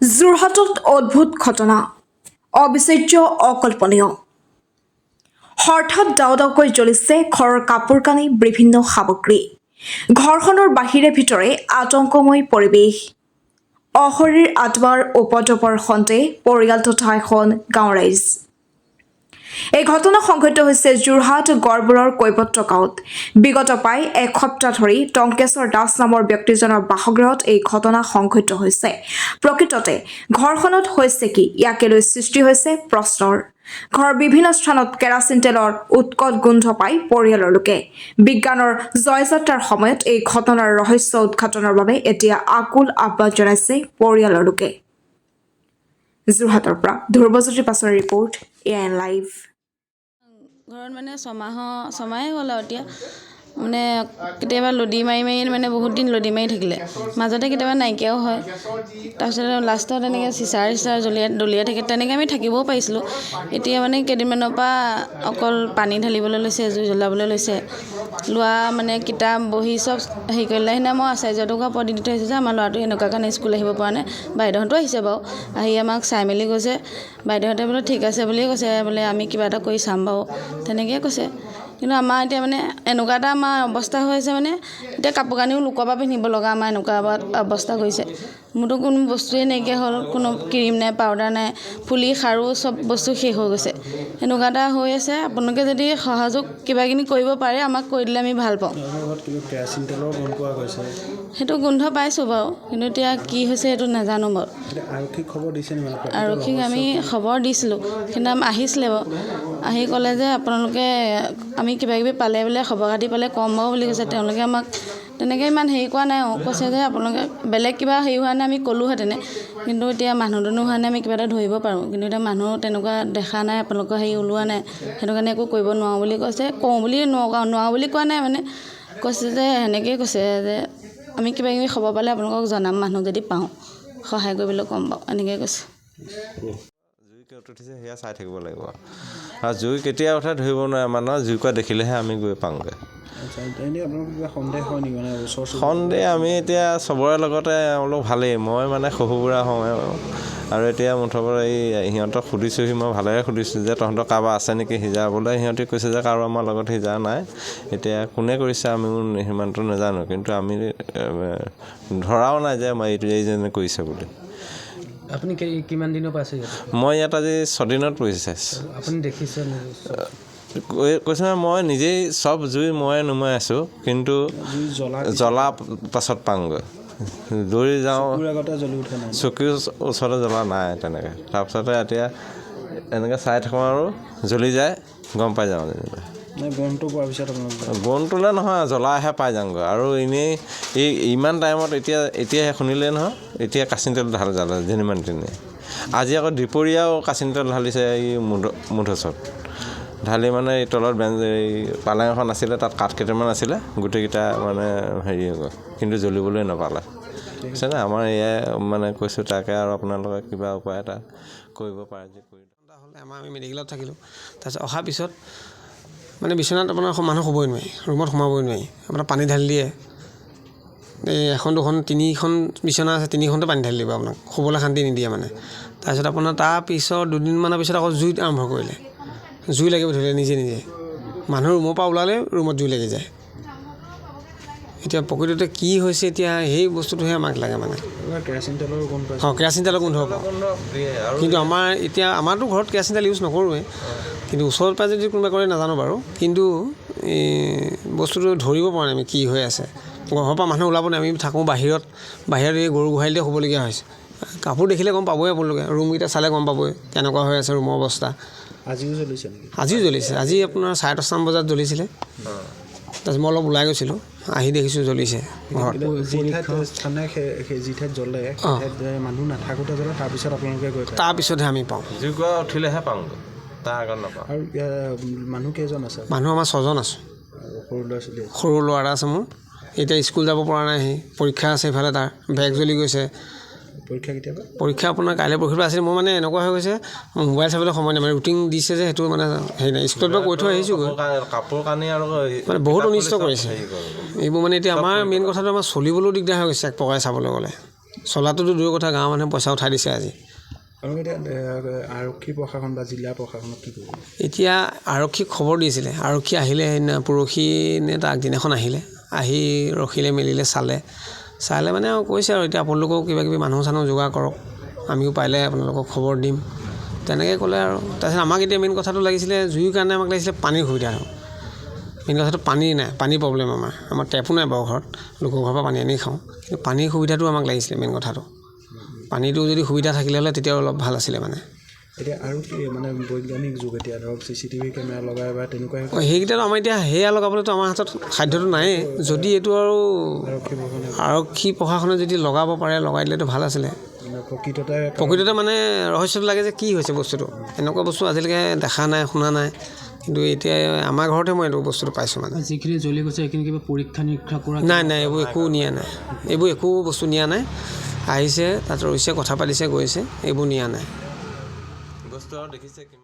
যোৰহাটত অদ্ভুত ঘটনা অবিশ্বাস্য অকল্পনীয় হঠাৎ দাউদাউকৈ জ্বলিছে ঘৰৰ কাপোৰ কানি বিভিন্ন সামগ্ৰী ঘৰখনৰ বাহিৰে ভিতৰে আতংকময় পৰিৱেশ অশৰীৰ আত্মাৰ উপদ্ৰৱৰ সন্দেহ পৰিয়াল তথা এখন গাঁৱৰ ৰাইজ এই ঘটনা সংঘটিত হৈছে যোৰহাট গড়বুৰৰ কৈবত্ৰ গাঁৱত বিগত প্ৰায় এসপ্তাহ ধৰি টংকেশ্বৰ দাস নামৰ ব্যক্তিজনৰ বাসগৃহত এই ঘটনা সংঘটিত হৈছে প্ৰকৃততে ঘৰখনত হৈছে কি ইয়াকে লৈ সৃষ্টি হৈছে প্ৰশ্নৰ ঘৰৰ বিভিন্ন স্থানত কেৰাচিন তেলৰ উৎকট গোন্ধ পাই পৰিয়ালৰ লোকে বিজ্ঞানৰ জয়যাত্ৰাৰ সময়ত এই ঘটনাৰ ৰহস্য উদ্ঘাটনৰ বাবে এতিয়া আকুল আহ্বান জনাইছে পৰিয়ালৰ লোকে যোৰহাটৰ পৰা ধ্ৰুৱজ্যোতি পাছৰ ৰিপৰ্ট এএন লাইভ ঘৰত মানে ছমাহে হ'ল আৰু এতিয়া মানে কেতিয়াবা লদি মাৰি মানে বহুত দিন লদি মাৰি থাকিলে মাজতে কেতিয়াবা নাইকিয়াও হয় তাৰপিছত লাষ্টত এনেকৈ চিচাৰ দলিয়াই থাকে তেনেকৈ আমি থাকিবও পাৰিছিলোঁ এতিয়া মানে কেইদিনমানৰ পৰা অকল পানী ঢালিবলৈ লৈছে জুই জ্বলাবলৈ লৈছে লোৱা মানে কিতাপ বহি চব হেৰি কৰিলে সেইদিনা মই আচাৰ্যটোক ওপৰত দি থৈ আহিছোঁ যে আমাৰ ল'ৰাটো এনেকুৱা কাৰণে স্কুল আহিব পৰা নাই বাইদেউহঁতো আহিছে বাৰু আহি আমাক চাই মেলি গৈছে বাইদেউহঁতে বোলে ঠিক আছে বুলিয়ে কৈছে বোলে আমি কিবা এটা কৰি চাম বাৰু তেনেকৈ কৈছে কিন্তু আমাৰ এতিয়া মানে এনেকুৱা এটা আমাৰ অৱস্থা হৈ আছে মানে এতিয়া কাপোৰ কানিও লোকৰ পৰা পিন্ধিব লগা আমাৰ এনেকুৱা অৱস্থা কৰিছে মোৰতো কোনো বস্তুৱেই নাইকিয়া হ'ল কোনো ক্ৰীম নাই পাউডাৰ নাই ফুলি খাৰু চব বস্তু শেষ হৈ গৈছে এনেকুৱা এটা হৈ আছে আপোনালোকে যদি সহযোগ কিবাকিনি কৰিব পাৰে আমাক কৰি দিলে আমি ভাল পাওঁ সেইটো গোন্ধ পাইছোঁ বাৰু কিন্তু এতিয়া কি হৈছে সেইটো নাজানো বাৰু আৰক্ষীক আমি খবৰ দিছিলোঁ কিন্তু আহিছিলে বাৰু আহি ক'লে যে আপোনালোকে আমি কিবাকিবি পালে বোলে খবৰ খাতি পালে কম বাৰু বুলি কৈছে তেওঁলোকে আমাক তেনেকৈ ইমান হেৰি কৰা নাই কৈছে যে আপোনালোকে বেলেগ কিবা হেৰি হোৱা নাই আমি ক'লোহেঁতেনে কিন্তু এতিয়া মানুহ দুনুহ হোৱা নাই আমি কিবা এটা ধৰিব পাৰোঁ কিন্তু এতিয়া মানুহ তেনেকুৱা দেখা নাই আপোনালোকৰ হেৰি ওলোৱা নাই সেইটো কাৰণে একো কৰিব নোৱাৰোঁ বুলি কৈছে কওঁ বুলি নোৱাৰোঁ বুলি কোৱা নাই মানে কৈছে যে সেনেকৈয়ে কৈছে যে আমি কিবাকিবি খবৰ পালে আপোনালোকক জনাম মানুহ যদি পাওঁ সহায় কৰিবলৈ ক'ম বাৰু এনেকৈ কৈছে জুই ক'ত উঠিছে সেয়া চাই থাকিব লাগিব আৰু জুই কেতিয়া উঠে ধৰিব নোৱাৰে মানুহৰ জুইকুৰা দেখিলেহে আমি গৈ পাওঁগৈ সন্দেহ আমি এতিয়া চবৰে লগতে অলপ ভালেই মই মানে শহু বুঢ়া হওঁ আৰু এতিয়া মুঠৰ এই সিহঁতক সুধিছোঁহি মই ভালেৰে সুধিছোঁ যে তহঁতৰ কাৰোবাৰ আছে নেকি সিজাবলৈ সিহঁতে কৈছে যে কাৰো আমাৰ লগত সিজা নাই এতিয়া কোনে কৰিছে আমিও সিমানটো নাজানো কিন্তু আমি ধৰাও নাই যে এইজনে কৰিছে বুলি আপুনি কিমান দিনৰ পৰা আছে মই ইয়াত আজি 6 দিনত পৰিছে আপুনি দেখিছে কৈছে মই নিজেই চব জুই মই নুমাই আছোঁ কিন্তু জ্বলা পাছত পাওঁগৈ দৌৰি যাওঁ চকীৰ ওচৰতে জ্বলা নাই তেনেকৈ তাৰপিছতে এতিয়া এনেকৈ চাই থাকোঁ আৰু জ্বলি যায় গম পাই যাওঁ যেনিবা বনটোলৈ নহয় জ্বলাহে পাই যাওঁগৈ আৰু এনেই এই ইমান টাইমত এতিয়াহে শুনিলে নহয় এতিয়া কাচিন তেল জ্বালে যেনিমান তেনে আজি আকৌ দুপৰীয়াও কাচিন তেল ঢালিছে এই মুধচত ঢালি মানে এই তলত এই পালেং এখন আছিলে তাত কাঠ কেইটামান আছিলে গোটেইকেইটা মানে হেৰি হৈ গ'ল কিন্তু জ্বলিবলৈ নাপালে কৈছে নে আমাৰ এয়াই মানে কৈছোঁ তাকে আৰু আপোনালোকে কিবা উপায় এটা কৰিব পাৰে যে কৰি হ'লে আমি মেডিকেলত থাকিলোঁ তাৰপিছত অহাৰ পিছত মানে বিচনাত আপোনাৰ মানুহ শুবই নোৱাৰি ৰুমত সোমাবই নোৱাৰি আপোনাৰ পানী ঢালি দিয়ে এই এখন দুখন তিনিখন বিচনা আছে তিনিখনতে পানী ঢালি দিব আপোনাক শুবলৈ শান্তি নিদিয়ে মানে তাৰপিছত আপোনাৰ তাৰপিছত দুদিনমানৰ পিছত আকৌ জুইত আৰম্ভ কৰিলে জুই লাগিব ধৰিলে নিজে মানুহ ৰুমৰ পৰা ওলালে ৰুমত জুই লাগি যায় এতিয়া প্ৰকৃততে কি হৈছে এতিয়া সেই বস্তুটোহে আমাক লাগে মানে কেৰাচিন তেলৰ গোন্ধ পাওঁ কিন্তু আমাৰতো ঘৰত কেৰাচিন তেল ইউজ নকৰোঁৱে কিন্তু ওচৰৰ পৰা যদি কোনোবা কৰে নাজানো বাৰু কিন্তু বস্তুটো ধৰিব পৰা নাই আমি কি হৈ আছে ঘৰৰ পৰা মানুহ ওলাব নাই আমি থাকোঁ বাহিৰত এই গৰু গোহালিতে শুবলগীয়া হৈছে কাপোৰ দেখিলে গম পাবই আপোনালোকে ৰুমকেইটা চালে গম পাবই কেনেকুৱা হৈ আছে ৰুমৰ অৱস্থা আজিও জ্বলিছে আজি আপোনাৰ 10:30 বজাত জ্বলিছিলে তাৰপিছত মই অলপ ওলাই গৈছিলোঁ আহি দেখিছোঁ জ্বলিছে ঘৰত তাৰপিছতহে আমি পাওঁ জুইকুৰা উঠিলেহে পাওঁগৈ তাৰ আগত নাপাওঁ আৰু মানুহ কেইজন আছে মানুহ আমাৰ 6জন আছোঁ সৰু ল'ৰা এটা আছে মোৰ এতিয়া স্কুল যাব পৰা নাই সি পৰীক্ষা আছে ইফালে তাৰ বেগ জ্বলি গৈছে পৰীক্ষা আপোনাৰ কাইলৈ পৰীক্ষা আছিল মোৰ মানে এনেকুৱা হৈ গৈছে মোবাইল চাবলৈ সময় নাই মানে ৰুটিন দিছে যে সেইটো মানে হেৰি নাই স্কুলত পৰা কৈ থৈ আহিছোঁ কাপোৰ কানি আৰু মানে বহুত অনিষ্ট কৰিছে এইবোৰ মানে এতিয়া আমাৰ মেইন কথাটো আমাৰ চলিবলৈও দিগদাৰ হৈ গৈছে এক প্ৰকাৰে চাবলৈ গ'লে চলাটোতো দূৰৰ কথা, গাঁৱৰ মানুহে পইচা উঠাই দিছে আজি। আৰু এতিয়া আৰক্ষী প্ৰশাসন বা জিলা প্ৰশাসনক কি কৰিব? এতিয়া আৰক্ষীক খবৰ দিছিলে, আৰক্ষী আহিলে সেইদিনা পৰহি নে তাৰ আগদিনাখন আহি ৰখিলে মেলিলে চালে মানে আৰু কৈছে আৰু এতিয়া আপোনালোকেও কিবাকিবি মানুহ যোগাৰ কৰক, আমিও পাৰিলে আপোনালোকক খবৰ দিম তেনেকৈ ক'লে আৰু। তাৰপিছত আমাক এতিয়া মেইন কথাটো লাগিছিলে জুইৰ কাৰণে আমাক লাগিছিলে পানীৰ সুবিধা। মেইন কথাটো পানী নাই, পানী প্ৰব্লেম আমাৰ টেপো নাই বাৰু ঘৰত, লোকৰ ঘৰৰ পৰা পানী আনি খাওঁ, কিন্তু পানীৰ সুবিধাটো আমাক লাগিছিলে মেইন কথাটো। পানীটো যদি সুবিধা থাকিলে হ'লে তেতিয়া অলপ ভাল আছিলে মানে। এতিয়া আৰু কি মানে বৈজ্ঞানিক যুগ, এতিয়া ধৰক CCTV কেমেৰা লগাই বা তেনেকুৱা সেইকেইটাতো আমাৰ এতিয়া সেয়া লগাবলৈতো আমাৰ হাতত সাধ্যটো নায়েই। যদি এইটো আৰু আৰক্ষী প্ৰশাসনে যদি লগাব পাৰে, লগাই দিলেতো ভাল আছিলে। প্ৰকৃততে মানে ৰহস্যটো লাগে যে কি হৈছে বস্তুটো, এনেকুৱা বস্তু আজিলৈকে দেখা নাই, শুনা নাই, কিন্তু এতিয়া আমাৰ ঘৰতে মই এইটো বস্তুটো পাইছোঁ মানে। যিখিনি জ্বলি গৈছে সেইখিনি কিবা পৰীক্ষা নিৰীক্ষা কৰা নাই, এইবোৰ একো নিয়া নাই, এইবোৰ একো বস্তু নিয়া নাই। আহিছে তাত ৰৈছে, কথা পাতিছে, গৈছে, এইবোৰ নিয়া নাই। বস্তু আৰু দেখিছে কিমান